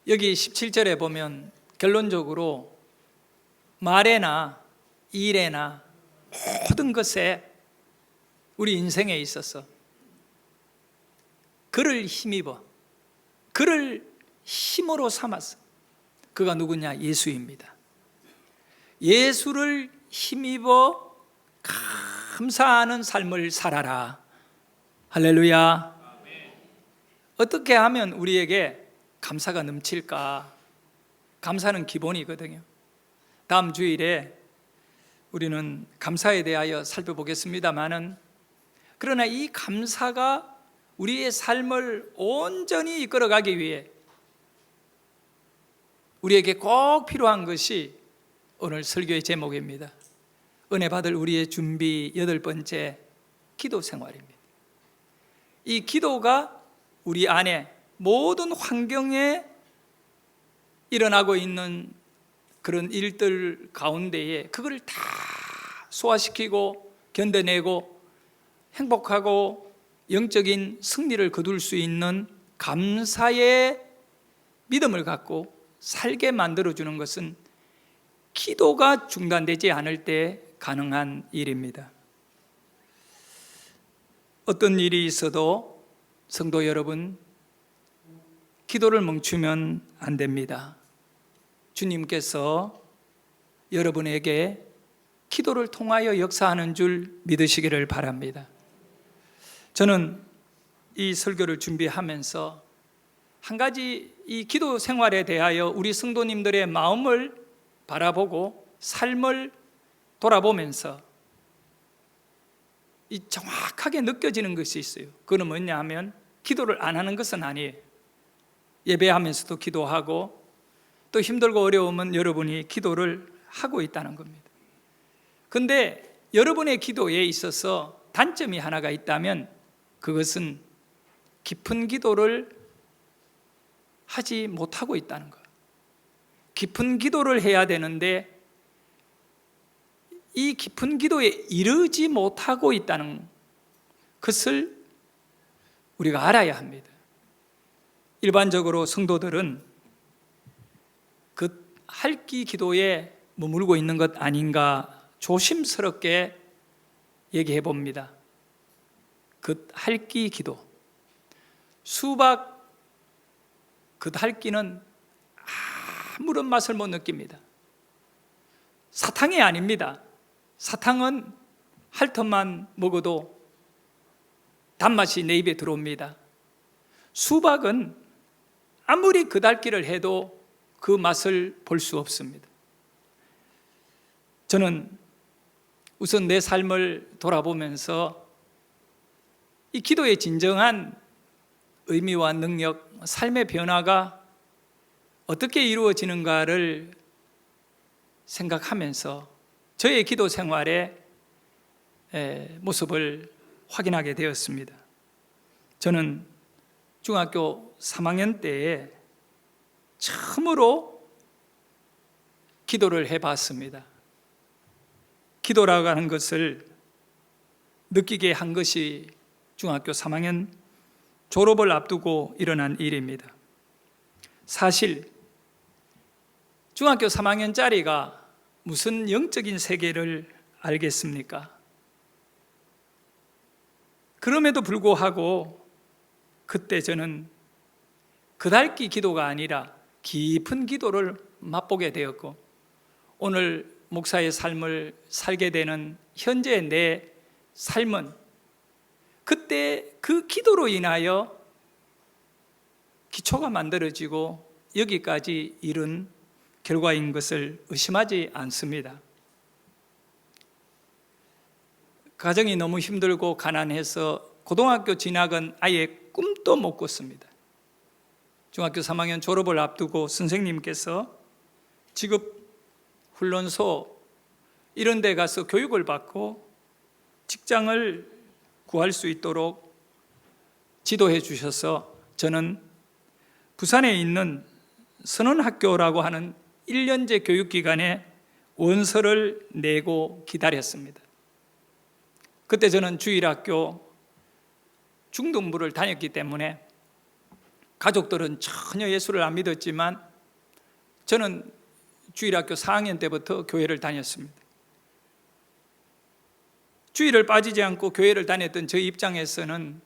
여기 17절에 보면 결론적으로 말에나 일에나 모든 것에 우리 인생에 있어서 그를 힘입어, 그를 힘으로 삼았어. 그가 누구냐? 예수입니다. 예수를 힘입어 감사하는 삶을 살아라. 할렐루야. 어떻게 하면 우리에게 감사가 넘칠까? 감사는 기본이거든요. 다음 주일에 우리는 감사에 대하여 살펴보겠습니다만은, 그러나 이 감사가 우리의 삶을 온전히 이끌어가기 위해 우리에게 꼭 필요한 것이 오늘 설교의 제목입니다. 은혜 받을 우리의 준비 8번째, 기도 생활입니다. 이 기도가 우리 안에 모든 환경에 일어나고 있는 그런 일들 가운데에 그걸 다 소화시키고 견뎌내고 행복하고 영적인 승리를 거둘 수 있는 감사의 믿음을 갖고 살게 만들어주는 것은 기도가 중단되지 않을 때 가능한 일입니다. 어떤 일이 있어도 성도 여러분, 기도를 멈추면 안 됩니다. 주님께서 여러분에게 기도를 통하여 역사하는 줄 믿으시기를 바랍니다. 저는 이 설교를 준비하면서 한 가지 이 기도 생활에 대하여 우리 성도님들의 마음을 바라보고 삶을 돌아보면서 이 정확하게 느껴지는 것이 있어요. 그건 뭐냐 하면 기도를 안 하는 것은 아니에요. 예배하면서도 기도하고 또 힘들고 어려우면 여러분이 기도를 하고 있다는 겁니다. 그런데 여러분의 기도에 있어서 단점이 하나가 있다면 그것은 깊은 기도를 하지 못하고 있다는 거예요. 깊은 기도를 해야 되는데 이 깊은 기도에 이르지 못하고 있다는 것을 우리가 알아야 합니다. 일반적으로 성도들은 그 할기 기도에 머물고 있는 것 아닌가 조심스럽게 얘기해 봅니다. 그 할기 기도, 수박 그 할기는 아무런 맛을 못 느낍니다. 사탕이 아닙니다. 사탕은 핥어만 먹어도 단맛이 내 입에 들어옵니다. 수박은 아무리 그달기를 해도 그 맛을 볼 수 없습니다. 저는 우선 내 삶을 돌아보면서 이 기도의 진정한 의미와 능력, 삶의 변화가 어떻게 이루어지는가를 생각하면서 저의 기도 생활의 모습을 확인하게 되었습니다. 저는 중학교 3학년 때에 처음으로 기도를 해봤습니다. 기도라고 하는 것을 느끼게 한 것이 중학교 3학년 졸업을 앞두고 일어난 일입니다. 사실 중학교 3학년짜리가 무슨 영적인 세계를 알겠습니까? 그럼에도 불구하고 그때 저는 그달기 기도가 아니라 깊은 기도를 맛보게 되었고, 오늘 목사의 삶을 살게 되는 현재의 내 삶은 그때 그 기도로 인하여 기초가 만들어지고 여기까지 이른 결과인 것을 의심하지 않습니다. 가정이 너무 힘들고 가난해서 고등학교 진학은 아예 꿈도 못 꿨습니다. 중학교 3학년 졸업을 앞두고 선생님께서 직업 훈련소 이런 데 가서 교육을 받고 직장을 구할 수 있도록 지도해 주셔서 저는 부산에 있는 선원학교라고 하는 1년제 교육기관에 원서를 내고 기다렸습니다. 그때 저는 주일학교 중등부를 다녔기 때문에 가족들은 전혀 예수를 안 믿었지만 저는 주일학교 4학년 때부터 교회를 다녔습니다. 주일을 빠지지 않고 교회를 다녔던 저 입장에서는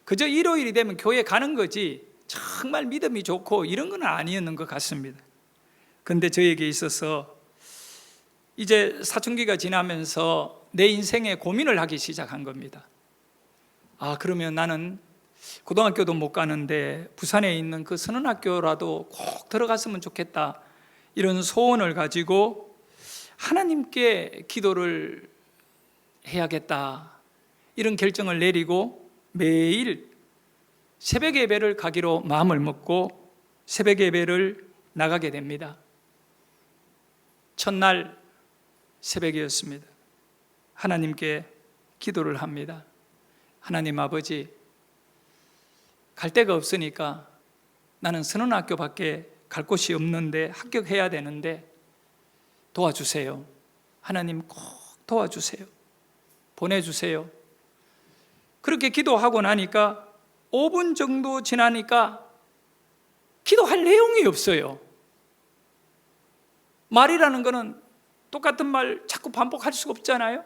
그저 일요일이 되면 교회 가는 거지 정말 믿음이 좋고 이런 건 아니었는 것 같습니다. 근데 저에게 있어서 이제 사춘기가 지나면서 내 인생에 고민을 하기 시작한 겁니다. 그러면 나는 고등학교도 못 가는데 부산에 있는 그 선언학교라도 꼭 들어갔으면 좋겠다, 이런 소원을 가지고 하나님께 기도를 해야겠다, 이런 결정을 내리고 매일 새벽 예배를 가기로 마음을 먹고 새벽 예배를 나가게 됩니다. 첫날 새벽이었습니다. 하나님께 기도를 합니다. 하나님 아버지, 갈 데가 없으니까 나는 선언학교밖에 갈 곳이 없는데 합격해야 되는데 도와주세요. 하나님 꼭 도와주세요. 보내주세요. 그렇게 기도하고 나니까 5분 정도 지나니까 기도할 내용이 없어요. 말이라는 거는 똑같은 말 자꾸 반복할 수가 없잖아요.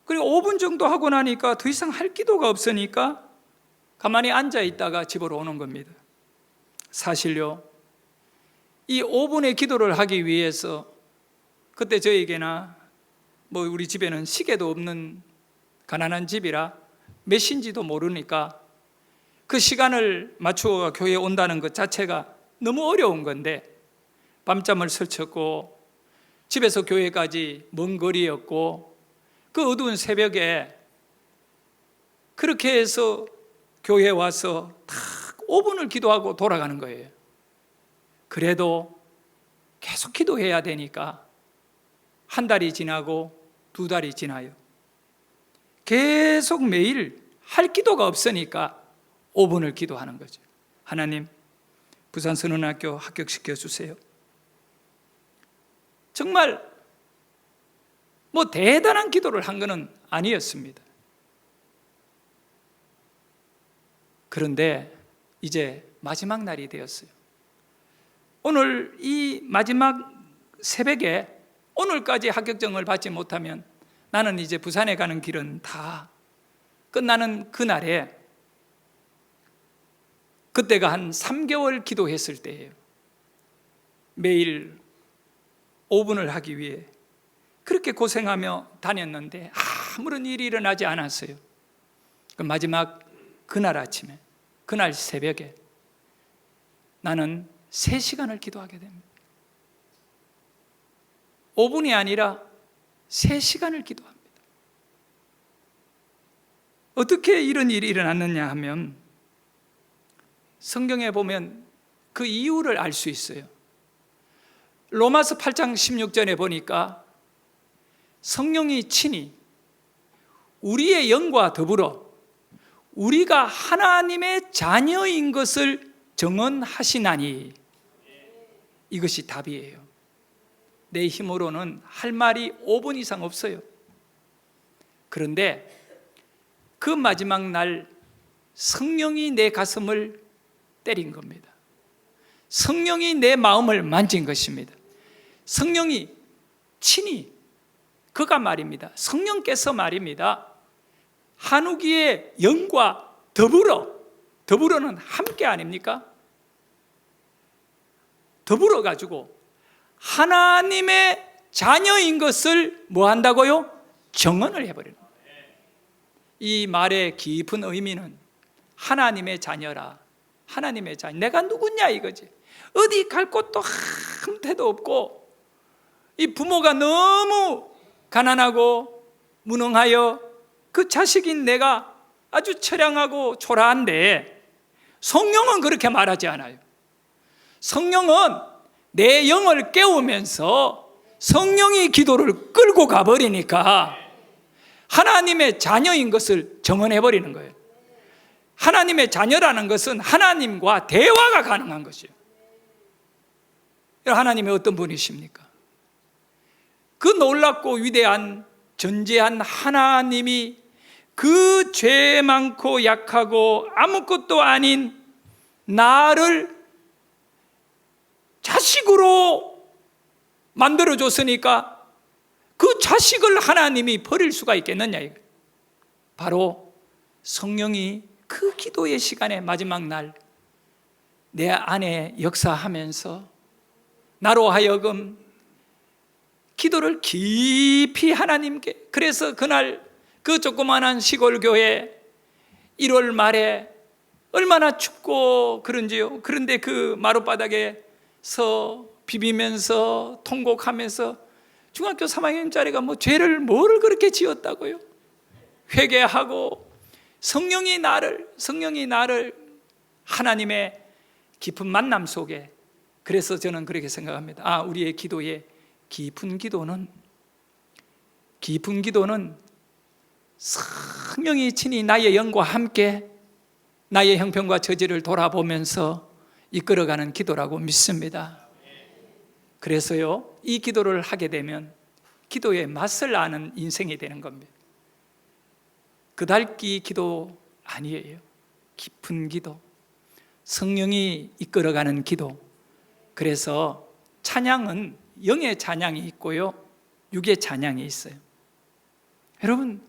그리고 5분 정도 하고 나니까 더 이상 할 기도가 없으니까 가만히 앉아 있다가 집으로 오는 겁니다. 사실요, 이 5분의 기도를 하기 위해서 그때 저에게나 우리 집에는 시계도 없는 가난한 집이라 몇 시인지도 모르니까 그 시간을 맞추어 교회에 온다는 것 자체가 너무 어려운 건데 밤잠을 설쳤고 집에서 교회까지 먼 거리였고 그 어두운 새벽에 그렇게 해서 교회에 와서 딱 5분을 기도하고 돌아가는 거예요. 그래도 계속 기도해야 되니까 한 달이 지나고 2달이 지나요. 계속 매일 할 기도가 없으니까 5분을 기도하는 거죠. 하나님, 부산선언학교 합격시켜 주세요. 정말 대단한 기도를 한 것은 아니었습니다. 그런데 이제 마지막 날이 되었어요. 오늘 이 마지막 새벽에 오늘까지 합격증을 받지 못하면 나는 이제 부산에 가는 길은 다 끝나는 그날에, 그때가 한 3개월 기도했을 때예요. 매일 5분을 하기 위해 그렇게 고생하며 다녔는데 아무런 일이 일어나지 않았어요. 그 마지막 그날 아침에, 그날 새벽에 나는 3시간을 기도하게 됩니다. 5분이 아니라 3시간을 기도합니다. 어떻게 이런 일이 일어났느냐 하면 성경에 보면 그 이유를 알 수 있어요. 로마서 8장 16절에 보니까 성령이 친히 우리의 영과 더불어 우리가 하나님의 자녀인 것을 증언하시나니, 이것이 답이에요. 내 힘으로는 할 말이 5분 이상 없어요. 그런데 그 마지막 날 성령이 내 가슴을 때린 겁니다. 성령이 내 마음을 만진 것입니다. 성령이 친히, 그가 말입니다. 성령께서 말입니다. 한우기의 영과 더불어는 함께 아닙니까? 더불어 가지고 하나님의 자녀인 것을 뭐 한다고요? 증언을 해버리는 거예요. 이 말의 깊은 의미는 하나님의 자녀라, 하나님의 자녀, 내가 누구냐 이거지. 어디 갈 곳도 한 데도 없고 이 부모가 너무 가난하고 무능하여 그 자식인 내가 아주 처량하고 초라한데, 성령은 그렇게 말하지 않아요. 성령은 내 영을 깨우면서 성령이 기도를 끌고 가버리니까 하나님의 자녀인 것을 증언해버리는 거예요. 하나님의 자녀라는 것은 하나님과 대화가 가능한 것이에요. 하나님이 어떤 분이십니까? 그 놀랍고 위대한 전지한 하나님이 그 죄 많고 약하고 아무것도 아닌 나를 자식으로 만들어줬으니까 그 자식을 하나님이 버릴 수가 있겠느냐. 바로 성령이 그 기도의 시간에 마지막 날 내 안에 역사하면서 나로 하여금 기도를 깊이 하나님께, 그래서 그날 그 조그마한 시골 교회 1월 말에 얼마나 춥고 그런지요. 그런데 그 마룻바닥에서 비비면서 통곡하면서 중학교 3학년짜리가 죄를 뭐를 그렇게 지었다고요? 회개하고 성령이 나를 하나님의 깊은 만남 속에, 그래서 저는 그렇게 생각합니다. 우리의 기도의 깊은 기도는 성령이 친히 나의 영과 함께 나의 형편과 처지를 돌아보면서 이끌어가는 기도라고 믿습니다. 그래서요, 이 기도를 하게 되면 기도의 맛을 아는 인생이 되는 겁니다. 그달기 기도 아니에요. 깊은 기도, 성령이 이끌어가는 기도. 그래서 찬양은 영의 찬양이 있고요, 육의 찬양이 있어요. 여러분,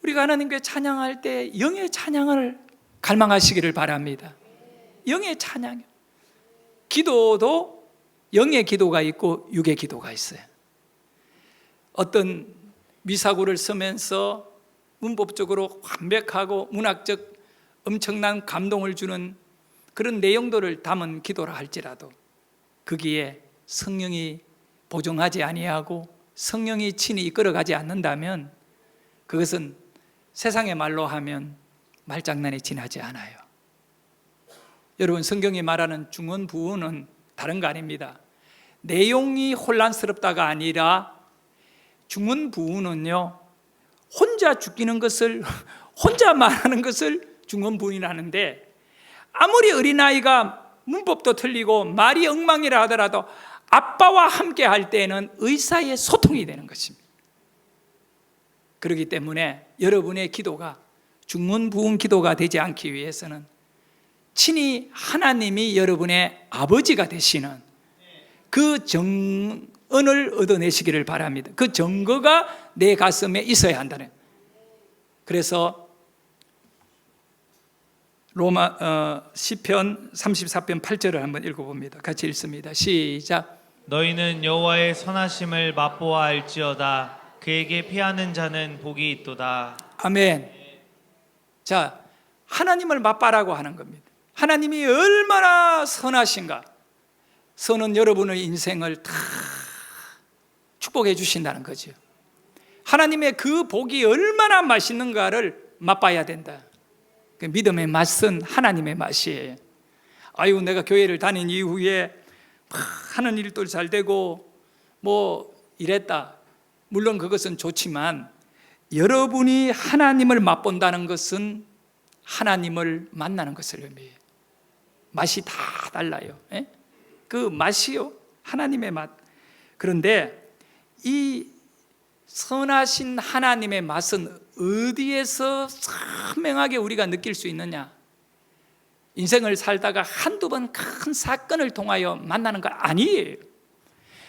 우리가 하나님께 찬양할 때 영의 찬양을 갈망하시기를 바랍니다. 영의 찬양. 기도도 영의 기도가 있고 육의 기도가 있어요. 어떤 미사구를 쓰면서 문법적으로 완벽하고 문학적 엄청난 감동을 주는 그런 내용들을 담은 기도라 할지라도 거기에 성령이 보정하지 아니하고 성령이 친히 이끌어가지 않는다면 그것은 세상의 말로 하면 말장난에 지나지 않아요. 여러분, 성경이 말하는 중언부언은 다른 거 아닙니다. 내용이 혼란스럽다가 아니라 중언부언은요, 혼자 죽이는 것을, 혼자 말하는 것을 중언부언이라는데, 아무리 어린아이가 문법도 틀리고 말이 엉망이라 하더라도 아빠와 함께 할 때는 의사의 소통이 되는 것입니다. 그렇기 때문에 여러분의 기도가 중언부언 기도가 되지 않기 위해서는 친히 하나님이 여러분의 아버지가 되시는 그 정언을 얻어내시기를 바랍니다. 그 증거가 내 가슴에 있어야 한다는. 그래서 시편 34편 8절을 한번 읽어봅니다. 같이 읽습니다. 시작. 너희는 여호와의 선하심을 맛보아 알지어다. 그에게 피하는 자는 복이 있도다. 아멘. 자, 하나님을 맛봐라고 하는 겁니다. 하나님이 얼마나 선하신가. 선은 여러분의 인생을 다 축복해 주신다는 거죠. 하나님의 그 복이 얼마나 맛있는가를 맛봐야 된다. 그 믿음의 맛은 하나님의 맛이에요. 내가 교회를 다닌 이후에 하는 일도 잘 되고 이랬다. 물론 그것은 좋지만 여러분이 하나님을 맛본다는 것은 하나님을 만나는 것을 의미해요. 맛이 다 달라요. 그 맛이요, 하나님의 맛. 그런데 이 선하신 하나님의 맛은 어디에서 선명하게 우리가 느낄 수 있느냐? 인생을 살다가 한두 번 큰 사건을 통하여 만나는 거 아니에요.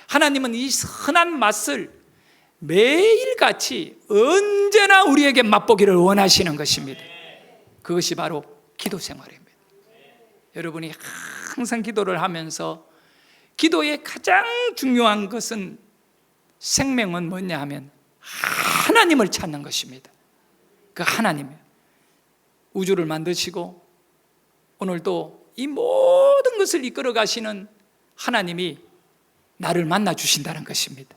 하나님은 이 선한 맛을 매일같이 언제나 우리에게 맛보기를 원하시는 것입니다. 그것이 바로 기도 생활입니다. 여러분이 항상 기도를 하면서, 기도의 가장 중요한 것은, 생명은 뭐냐 하면 하나님을 찾는 것입니다. 그 하나님, 우주를 만드시고 오늘도 이 모든 것을 이끌어 가시는 하나님이 나를 만나 주신다는 것입니다.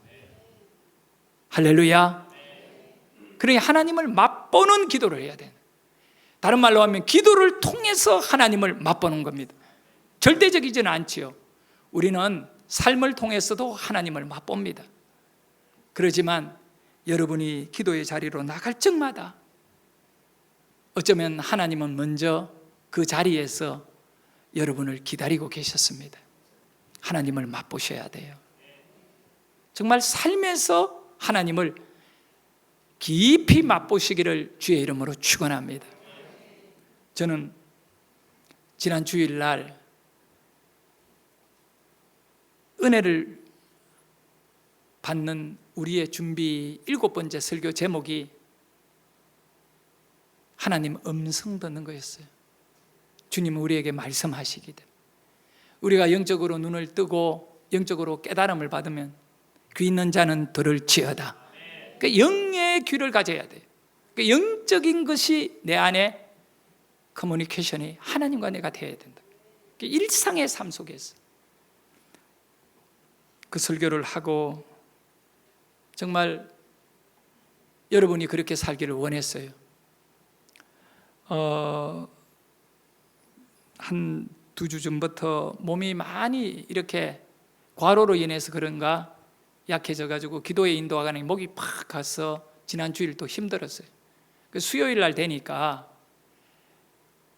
할렐루야. 그러니 하나님을 맛보는 기도를 해야 돼요. 다른 말로 하면 기도를 통해서 하나님을 맛보는 겁니다. 절대적이지는 않지요. 우리는 삶을 통해서도 하나님을 맛봅니다. 그러지만 여러분이 기도의 자리로 나갈 적마다 어쩌면 하나님은 먼저 그 자리에서 여러분을 기다리고 계셨습니다. 하나님을 맛보셔야 돼요. 정말 삶에서 하나님을 깊이 맛보시기를 주의 이름으로 축원합니다. 저는 지난 주일날 은혜를 받는 우리의 준비 7번째 설교 제목이 하나님 음성 듣는 거였어요. 주님은 우리에게 말씀하시기를, 우리가 영적으로 눈을 뜨고 영적으로 깨달음을 받으면 귀 있는 자는 들을지어다. 그러니까 영의 귀를 가져야 돼요. 그러니까 영적인 것이 내 안에 커뮤니케이션이 하나님과 내가 되어야 된다. 그러니까 일상의 삶 속에서 그 설교를 하고 정말 여러분이 그렇게 살기를 원했어요. 한 2주 전부터 몸이 많이 이렇게 과로로 인해서 그런가 약해져 가지고 기도에 인도하가니 목이 팍 가서 지난 주일 또 힘들었어요. 수요일 날 되니까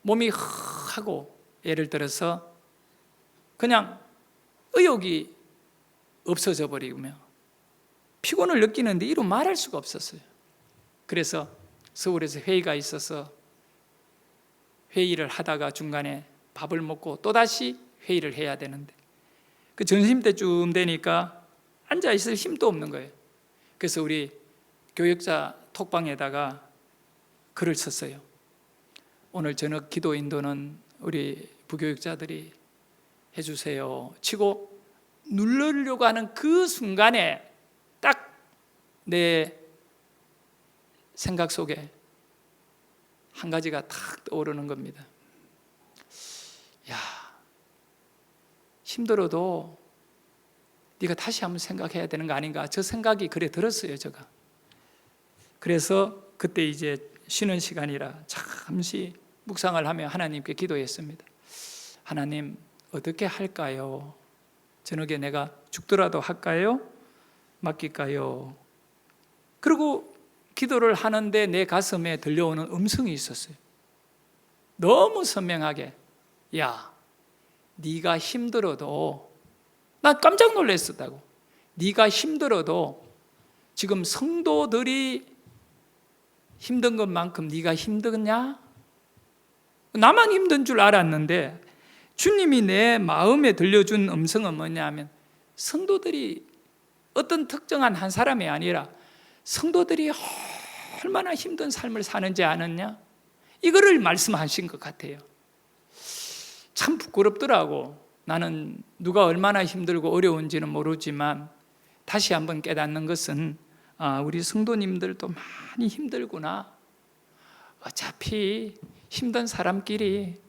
몸이 하고, 예를 들어서 그냥 의욕이 없어져 버리며 피곤을 느끼는데 이루 말할 수가 없었어요. 그래서 서울에서 회의가 있어서 회의를 하다가 중간에 밥을 먹고 또다시 회의를 해야 되는데 그 점심때쯤 되니까 앉아있을 힘도 없는 거예요. 그래서 우리 교역자 톡방에다가 글을 썼어요. 오늘 저녁 기도 인도는 우리 부교육자들이 해주세요 치고 누르려고 하는 그 순간에 딱 내 생각 속에 한 가지가 탁 떠오르는 겁니다. 야, 힘들어도 네가 다시 한번 생각해야 되는 거 아닌가, 저 생각이 그래 들었어요. 제가 그래서 그때 이제 쉬는 시간이라 잠시 묵상을 하며 하나님께 기도했습니다. 하나님, 어떻게 할까요? 저녁에 내가 죽더라도 할까요? 맡길까요? 그리고 기도를 하는데 내 가슴에 들려오는 음성이 있었어요. 너무 선명하게, 야, 네가 힘들어도, 난 깜짝 놀랐었다고. 네가 힘들어도 지금 성도들이 힘든 것만큼 네가 힘드냐? 나만 힘든 줄 알았는데 주님이 내 마음에 들려준 음성은 뭐냐면, 성도들이 어떤 특정한 한 사람이 아니라 성도들이 얼마나 힘든 삶을 사는지 아느냐? 이거를 말씀하신 것 같아요. 참 부끄럽더라고. 나는 누가 얼마나 힘들고 어려운지는 모르지만 다시 한번 깨닫는 것은, 우리 성도님들도 많이 힘들구나. 어차피 힘든 사람끼리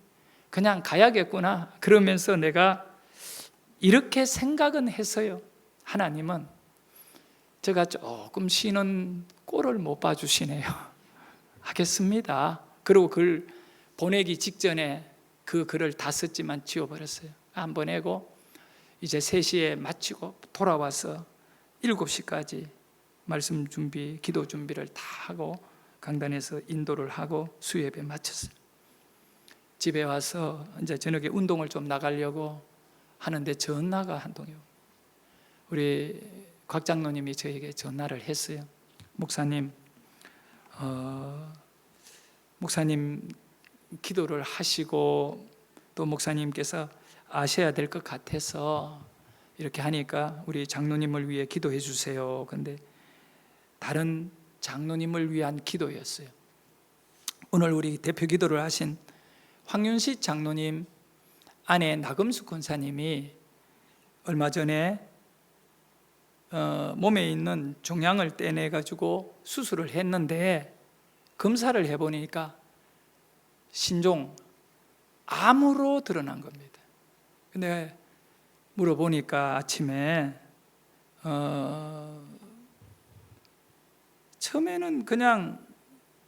그냥 가야겠구나. 그러면서 내가 이렇게 생각은 했어요. 하나님은 제가 조금 쉬는 꼴을 못 봐주시네요. 하겠습니다. 그리고 글 보내기 직전에 그 글을 다 썼지만 지워버렸어요. 안 보내고 이제 3시에 마치고 돌아와서 7시까지 말씀 준비, 기도 준비를 다 하고 강단에서 인도를 하고 수요예배 마쳤어요. 집에 와서 이제 저녁에 운동을 좀 나가려고 하는데 전화가 한 통이, 우리 곽 장로님이 저에게 전화를 했어요. 목사님, 목사님 기도를 하시고 또 목사님께서 아셔야 될 것 같아서 이렇게 하니까 우리 장로님을 위해 기도해 주세요. 근데 다른 장로님을 위한 기도였어요. 오늘 우리 대표 기도를 하신 황윤식 장로님 아내 나금숙 권사님이 얼마 전에 몸에 있는 종양을 떼내 가지고 수술을 했는데 검사를 해보니까 신종 암으로 드러난 겁니다. 근데 물어보니까 아침에 처음에는 그냥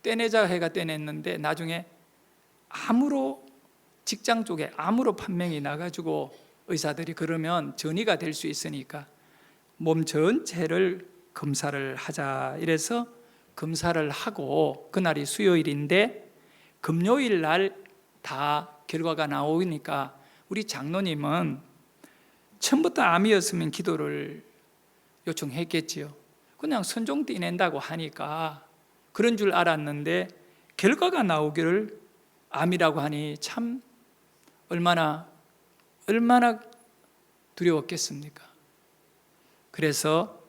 떼내자 해가 떼냈는데 나중에 암으로, 직장 쪽에 암으로 판명이 나가지고 의사들이 그러면 전이가 될 수 있으니까 몸 전체를 검사를 하자 이래서 검사를 하고, 그날이 수요일인데 금요일 날 다 결과가 나오니까 우리 장로님은 처음부터 암이었으면 기도를 요청했겠지요. 그냥 선종 떼낸다고 하니까 그런 줄 알았는데 결과가 나오기를 암이라고 하니 참 얼마나 두려웠겠습니까? 그래서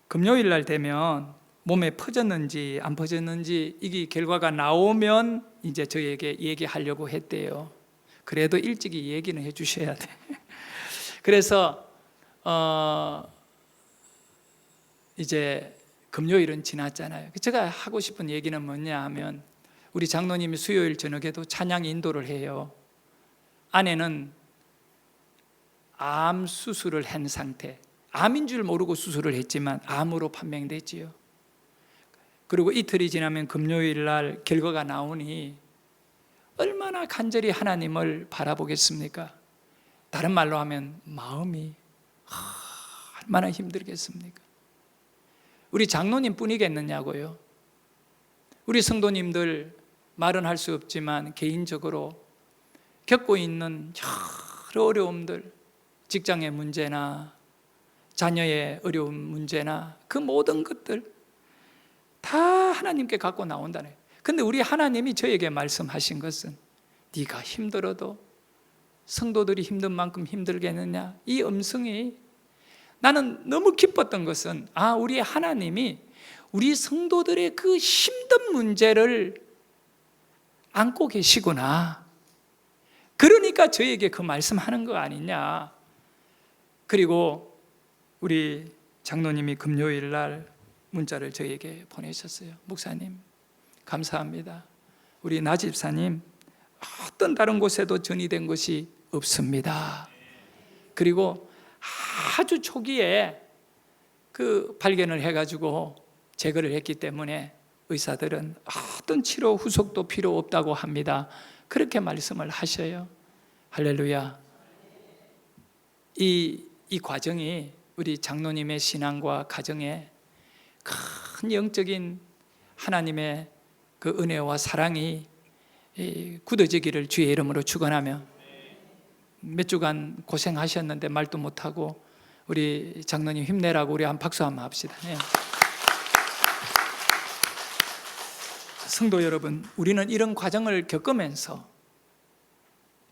금요일 날 되면 몸에 퍼졌는지 안 퍼졌는지 이게 결과가 나오면 이제 저에게 얘기하려고 했대요. 그래도 일찍이 얘기는 해 주셔야 돼. 그래서 이제 금요일은 지났잖아요. 제가 하고 싶은 얘기는 뭐냐 하면 우리 장로님이 수요일 저녁에도 찬양 인도를 해요. 아내는 암 수술을 한 상태, 암인 줄 모르고 수술을 했지만 암으로 판명됐지요. 그리고 이틀이 지나면 금요일 날 결과가 나오니 얼마나 간절히 하나님을 바라보겠습니까? 다른 말로 하면 마음이 얼마나 힘들겠습니까? 우리 장로님 뿐이겠느냐고요. 우리 성도님들 말은 할 수 없지만 개인적으로 겪고 있는 여러 어려움들, 직장의 문제나 자녀의 어려운 문제나 그 모든 것들 다 하나님께 갖고 나온다네. 근데 우리 하나님이 저에게 말씀하신 것은 네가 힘들어도 성도들이 힘든 만큼 힘들겠느냐, 이 음성이 나는 너무 기뻤던 것은 우리 하나님이 우리 성도들의 그 힘든 문제를 안고 계시구나. 그러니까 저에게 그 말씀하는 거 아니냐. 그리고 우리 장로님이 금요일 날 문자를 저에게 보내셨어요. 목사님 감사합니다. 우리 나 집사님 어떤 다른 곳에도 전이된 것이 없습니다. 그리고 아주 초기에 그 발견을 해가지고 제거를 했기 때문에 의사들은 어떤 치료 후속도 필요 없다고 합니다. 그렇게 말씀을 하셔요. 할렐루야. 이 과정이 우리 장로님의 신앙과 가정에 큰 영적인 하나님의 그 은혜와 사랑이 굳어지기를 주의 이름으로 축원하며, 몇 주간 고생하셨는데 말도 못하고 우리 장로님 힘내라고 우리 한 박수 한번 합시다. 네. 성도 여러분, 우리는 이런 과정을 겪으면서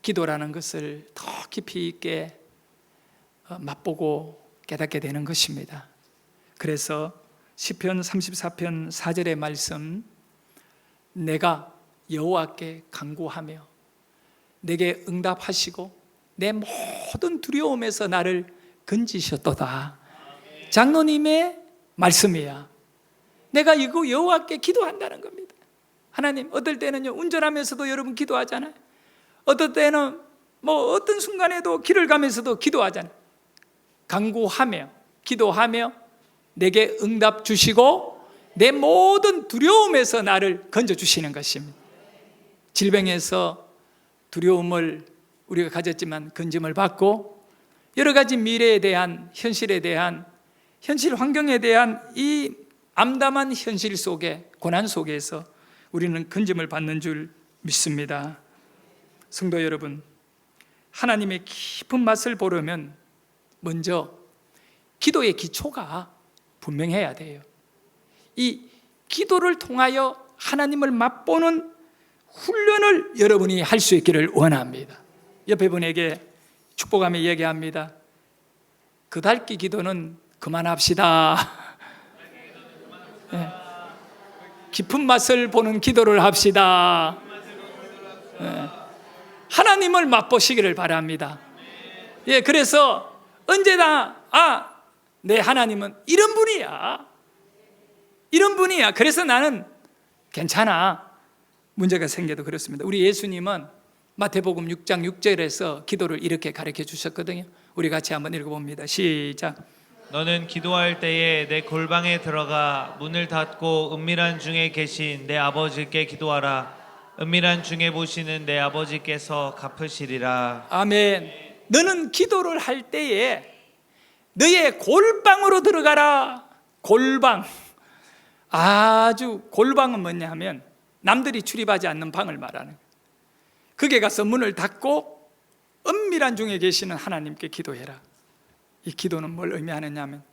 기도라는 것을 더 깊이 있게 맛보고 깨닫게 되는 것입니다. 그래서 시편 34편 4절의 말씀, 내가 여호와께 간구하며 내게 응답하시고 내 모든 두려움에서 나를 건지셨도다. 장로님의 말씀이야. 내가 이거 여호와께 기도한다는 겁니다. 하나님, 어떨 때는요 운전하면서도 여러분 기도하잖아요. 어떨 때는 어떤 순간에도 길을 가면서도 기도하잖아요. 간구하며 기도하며 내게 응답 주시고 내 모든 두려움에서 나를 건져주시는 것입니다. 질병에서 두려움을 우리가 가졌지만 건짐을 받고, 여러 가지 미래에 대한, 현실에 대한, 현실 환경에 대한 이 암담한 현실 속에, 고난 속에서 우리는 건짐을 받는 줄 믿습니다. 성도 여러분, 하나님의 깊은 맛을 보려면 먼저 기도의 기초가 분명해야 돼요. 이 기도를 통하여 하나님을 맛보는 훈련을 여러분이 할 수 있기를 원합니다. 옆에 분에게 축복하며 얘기합니다. 그달기 기도는 그만합시다. 네. 깊은 맛을 보는 기도를 합시다. 네. 하나님을 맛보시기를 바랍니다. 예, 그래서 언제나 내 하나님은 이런 분이야. 이런 분이야. 그래서 나는 괜찮아. 문제가 생겨도 그렇습니다. 우리 예수님은 마태복음 6장 6절에서 기도를 이렇게 가르쳐 주셨거든요. 우리 같이 한번 읽어봅니다. 시작. 너는 기도할 때에 내 골방에 들어가 문을 닫고 은밀한 중에 계신 내 아버지께 기도하라. 은밀한 중에 보시는 내 아버지께서 갚으시리라. 아멘. 너는 기도를 할 때에 너의 골방으로 들어가라. 골방. 아주 골방은 뭐냐 하면 남들이 출입하지 않는 방을 말하는 거예요. 거기에 가서 문을 닫고 은밀한 중에 계시는 하나님께 기도해라. 이 기도는 뭘 의미하느냐 하면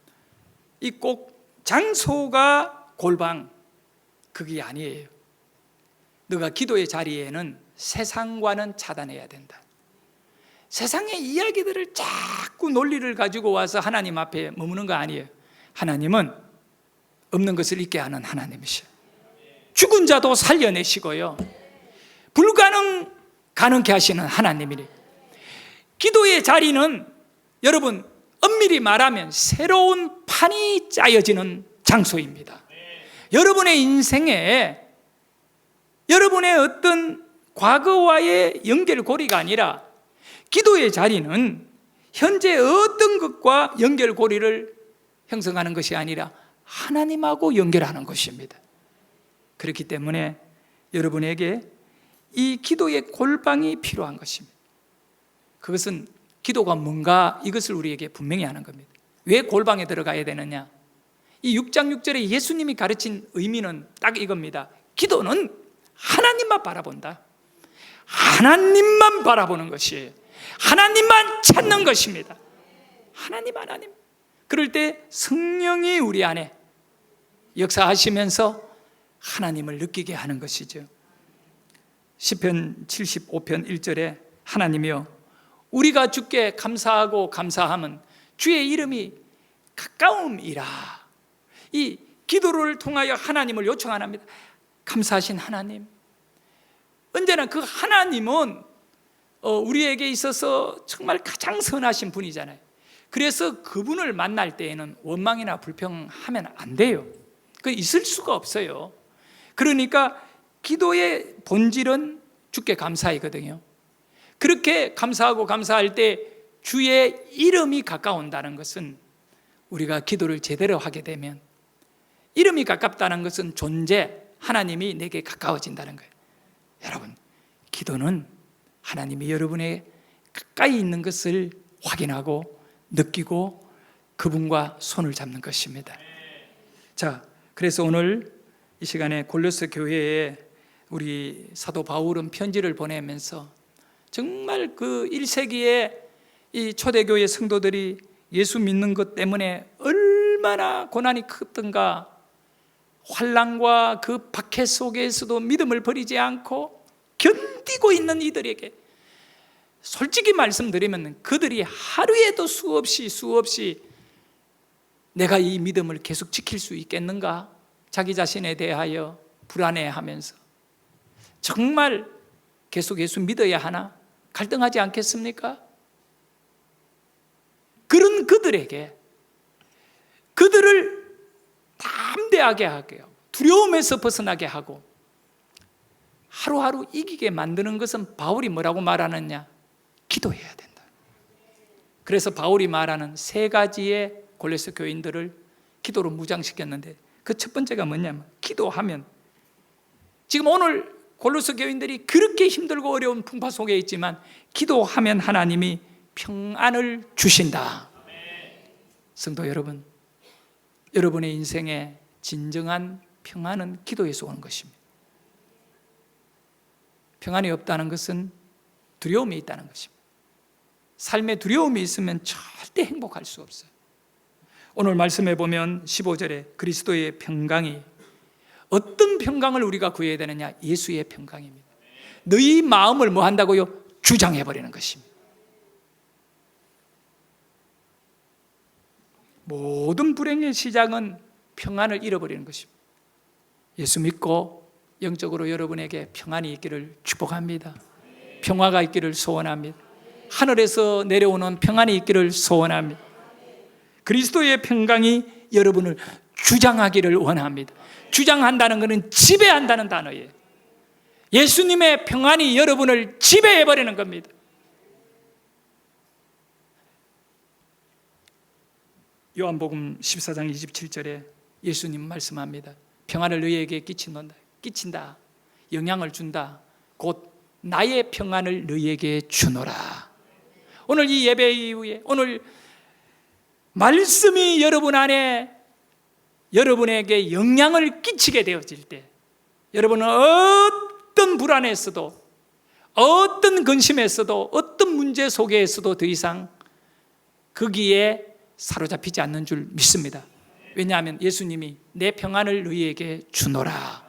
이 꼭 장소가 골방, 그게 아니에요. 너가 기도의 자리에는 세상과는 차단해야 된다. 세상의 이야기들을 자꾸 논리를 가지고 와서 하나님 앞에 머무는 거 아니에요. 하나님은 없는 것을 있게 하는 하나님이시요, 죽은 자도 살려내시고요, 불가능 가능케 하시는 하나님이래요. 기도의 자리는 여러분 엄밀히 말하면 새로운 판이 짜여지는 장소입니다. 여러분의 인생에 여러분의 어떤 과거와의 연결고리가 아니라, 기도의 자리는 현재 어떤 것과 연결고리를 형성하는 것이 아니라 하나님하고 연결하는 것입니다. 그렇기 때문에 여러분에게 이 기도의 골방이 필요한 것입니다. 그것은 기도가 뭔가 이것을 우리에게 분명히 하는 겁니다. 왜 골방에 들어가야 되느냐? 이 6장 6절에 예수님이 가르친 의미는 딱 이겁니다. 기도는 하나님만 바라본다. 하나님만 바라보는 것이에요. 하나님만 찾는 것입니다. 하나님. 그럴 때 성령이 우리 안에 역사하시면서 하나님을 느끼게 하는 것이죠. 시편 75편 1절에 하나님이여 우리가 주께 감사하고 감사함은 주의 이름이 가까움이라. 이 기도를 통하여 하나님을 요청 안 합니다. 감사하신 하나님, 언제나 그 하나님은 우리에게 있어서 정말 가장 선하신 분이잖아요. 그래서 그분을 만날 때에는 원망이나 불평하면 안 돼요. 그 있을 수가 없어요. 그러니까 기도의 본질은 주께 감사이거든요. 그렇게 감사하고 감사할 때 주의 이름이 가까운다는 것은, 우리가 기도를 제대로 하게 되면 이름이 가깝다는 것은 존재, 하나님이 내게 가까워진다는 거예요. 여러분, 기도는 하나님이 여러분의 가까이 있는 것을 확인하고 느끼고 그분과 손을 잡는 것입니다. 자, 그래서 오늘 이 시간에 골로새 교회에 우리 사도 바울은 편지를 보내면서 정말 그 1세기에 이 초대교회 성도들이 예수 믿는 것 때문에 얼마나 고난이 컸던가, 환난과 그 박해 속에서도 믿음을 버리지 않고 견디고 있는 이들에게 솔직히 말씀드리면 그들이 하루에도 수없이 내가 이 믿음을 계속 지킬 수 있겠는가, 자기 자신에 대하여 불안해하면서 정말 계속 예수 믿어야 하나 갈등하지 않겠습니까? 그런 그들에게, 그들을 담대하게 하게요, 두려움에서 벗어나게 하고 하루하루 이기게 만드는 것은 바울이 뭐라고 말하느냐? 기도해야 된다. 그래서 바울이 말하는 3가지의 골로새 교인들을 기도로 무장시켰는데, 그 첫 번째가 뭐냐면 기도하면, 지금 오늘 골로새 교인들이 그렇게 힘들고 어려운 풍파 속에 있지만 기도하면 하나님이 평안을 주신다. 성도 여러분, 여러분의 인생에 진정한 평안은 기도에서 오는 것입니다. 평안이 없다는 것은 두려움이 있다는 것입니다. 삶에 두려움이 있으면 절대 행복할 수 없어요. 오늘 말씀해 보면 15절에 그리스도의 평강이, 어떤 평강을 우리가 구해야 되느냐? 예수의 평강입니다. 너희 마음을 뭐 한다고요? 주장해 버리는 것입니다. 모든 불행의 시작은 평안을 잃어버리는 것입니다. 예수 믿고 영적으로 여러분에게 평안이 있기를 축복합니다. 평화가 있기를 소원합니다. 하늘에서 내려오는 평안이 있기를 소원합니다. 그리스도의 평강이 여러분을 주장하기를 원합니다. 주장한다는 것은 지배한다는 단어예요. 예수님의 평안이 여러분을 지배해버리는 겁니다. 요한복음 14장 27절에 예수님 말씀합니다. 평안을 너희에게 끼친다. 영향을 준다. 곧 나의 평안을 너희에게 주노라. 오늘 이 예배 이후에, 오늘 말씀이 여러분 안에 여러분에게 영향을 끼치게 되어질 때, 여러분은 어떤 불안에서도, 어떤 근심에서도, 어떤 문제 속에서도 더 이상 거기에 사로잡히지 않는 줄 믿습니다. 왜냐하면 예수님이 내 평안을 너희에게 주노라.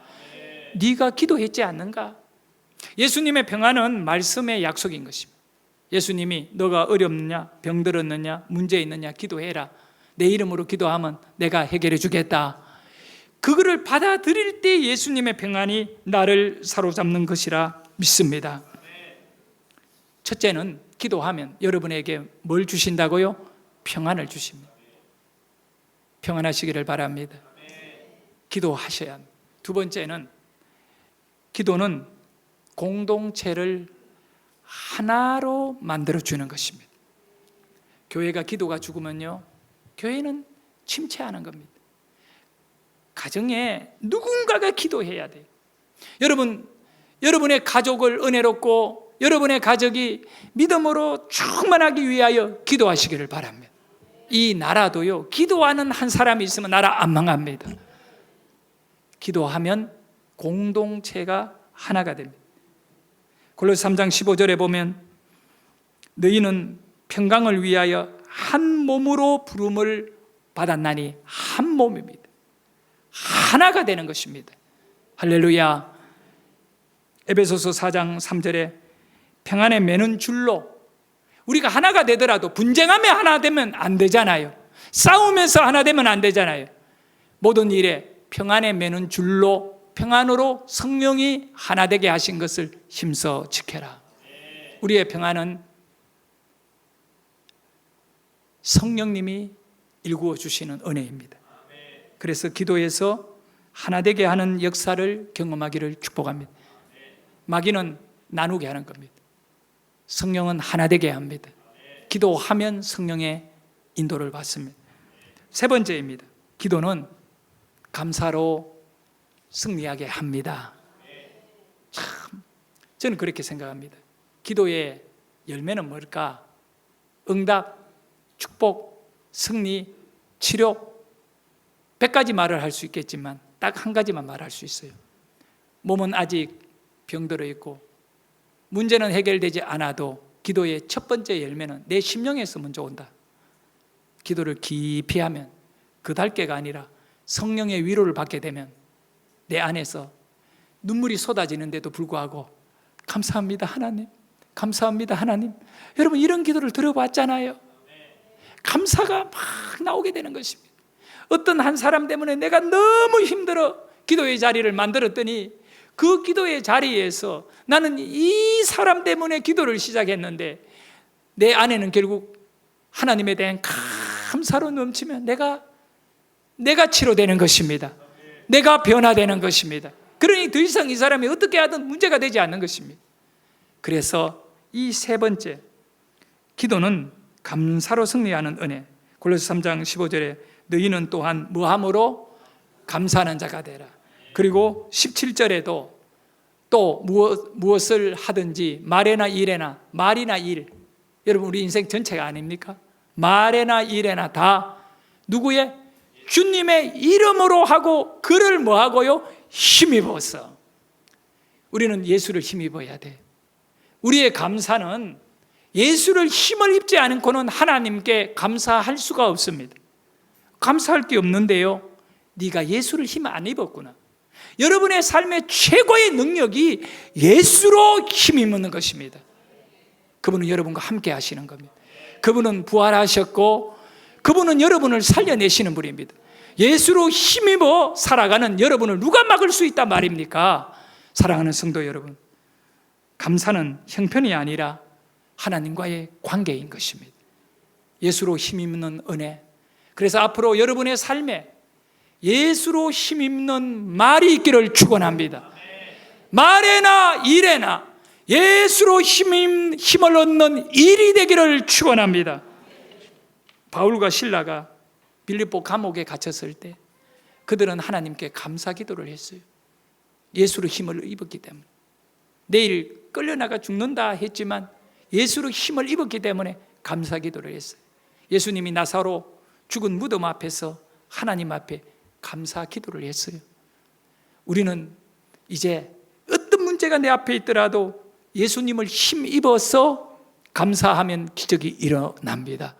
네가 기도했지 않는가? 예수님의 평안은 말씀의 약속인 것입니다. 예수님이 너가 어렵느냐, 병들었느냐, 문제 있느냐 기도해라. 내 이름으로 기도하면 내가 해결해 주겠다. 그거를 받아들일 때 예수님의 평안이 나를 사로잡는 것이라 믿습니다. 첫째는 기도하면 여러분에게 뭘 주신다고요? 평안을 주십니다. 평안하시기를 바랍니다. 기도하셔야 합니다. 두 번째는 기도는 공동체를 하나로 만들어주는 것입니다. 교회가 기도가 죽으면요, 교회는 침체하는 겁니다. 가정에 누군가가 기도해야 돼요. 여러분의 가족을 은혜롭고 여러분의 가족이 믿음으로 충만하기 위하여 기도하시기를 바랍니다. 이 나라도요, 기도하는 한 사람이 있으면 나라 안 망합니다. 기도하면 공동체가 하나가 됩니다. 골로새 3장 15절에 보면 너희는 평강을 위하여 한 몸으로 부름을 받았나니, 한 몸입니다. 하나가 되는 것입니다. 할렐루야. 에베소서 4장 3절에 평안에 매는 줄로, 우리가 하나가 되더라도 분쟁하며 하나 되면 안 되잖아요. 싸우면서 하나 되면 안 되잖아요. 모든 일에 평안에 매는 줄로, 평안으로 성령이 하나 되게 하신 것을 힘써 지켜라. 우리의 평안은 성령님이 일구어 주시는 은혜입니다. 그래서 기도에서 하나 되게 하는 역사를 경험하기를 축복합니다. 마귀는 나누게 하는 겁니다. 성령은 하나 되게 합니다. 기도하면 성령의 인도를 받습니다. 세 번째입니다. 기도는 감사로 승리하게 합니다. 참, 저는 그렇게 생각합니다. 기도의 열매는 뭘까? 응답, 축복, 승리, 치료, 100가지 말을 할 수 있겠지만 딱 한 가지만 말할 수 있어요. 몸은 아직 병들어 있고 문제는 해결되지 않아도 기도의 첫 번째 열매는 내 심령에서 먼저 온다. 기도를 깊이 하면 그 달깨가 아니라 성령의 위로를 받게 되면 내 안에서 눈물이 쏟아지는데도 불구하고 감사합니다 하나님, 감사합니다 하나님. 여러분, 이런 기도를 들어봤잖아요. 감사가 막 나오게 되는 것입니다. 어떤 한 사람 때문에 내가 너무 힘들어 기도의 자리를 만들었더니 그 기도의 자리에서 나는 이 사람 때문에 기도를 시작했는데 내 안에는 결국 하나님에 대한 감사로 넘치면 내가 치료되는 것입니다. 내가 변화되는 것입니다. 그러니 더 이상 이 사람이 어떻게 하든 문제가 되지 않는 것입니다. 그래서 이 세 번째, 기도는 감사로 승리하는 은혜. 골로새 3장 15절에 너희는 또한 무함으로 감사하는 자가 되라. 그리고 17절에도 또 무엇을 하든지 말에나 일에나, 말이나 일, 여러분 우리 인생 전체가 아닙니까? 말에나 일에나 다 누구의? 주님의 이름으로 하고 그를 뭐하고요? 힘입어서. 우리는 예수를 힘입어야 돼. 우리의 감사는 예수를 힘을 입지 않고는 하나님께 감사할 수가 없습니다. 감사할 게 없는데요, 네가 예수를 힘 안 입었구나. 여러분의 삶의 최고의 능력이 예수로 힘입는 것입니다. 그분은 여러분과 함께 하시는 겁니다. 그분은 부활하셨고 그분은 여러분을 살려내시는 분입니다. 예수로 힘입어 살아가는 여러분을 누가 막을 수 있단 말입니까? 사랑하는 성도 여러분, 감사는 형편이 아니라 하나님과의 관계인 것입니다. 예수로 힘입는 은혜. 그래서 앞으로 여러분의 삶에 예수로 힘입는 말이 있기를 축원합니다. 말에나 일에나 예수로 힘을 얻는 일이 되기를 축원합니다. 바울과 실라가 빌립보 감옥에 갇혔을 때 그들은 하나님께 감사 기도를 했어요. 예수로 힘을 입었기 때문에. 내일 끌려나가 죽는다 했지만 예수로 힘을 입었기 때문에 감사 기도를 했어요. 예수님이 나사로 죽은 무덤 앞에서 하나님 앞에 감사 기도를 했어요. 우리는 이제 어떤 문제가 내 앞에 있더라도 예수님을 힘입어서 감사하면 기적이 일어납니다.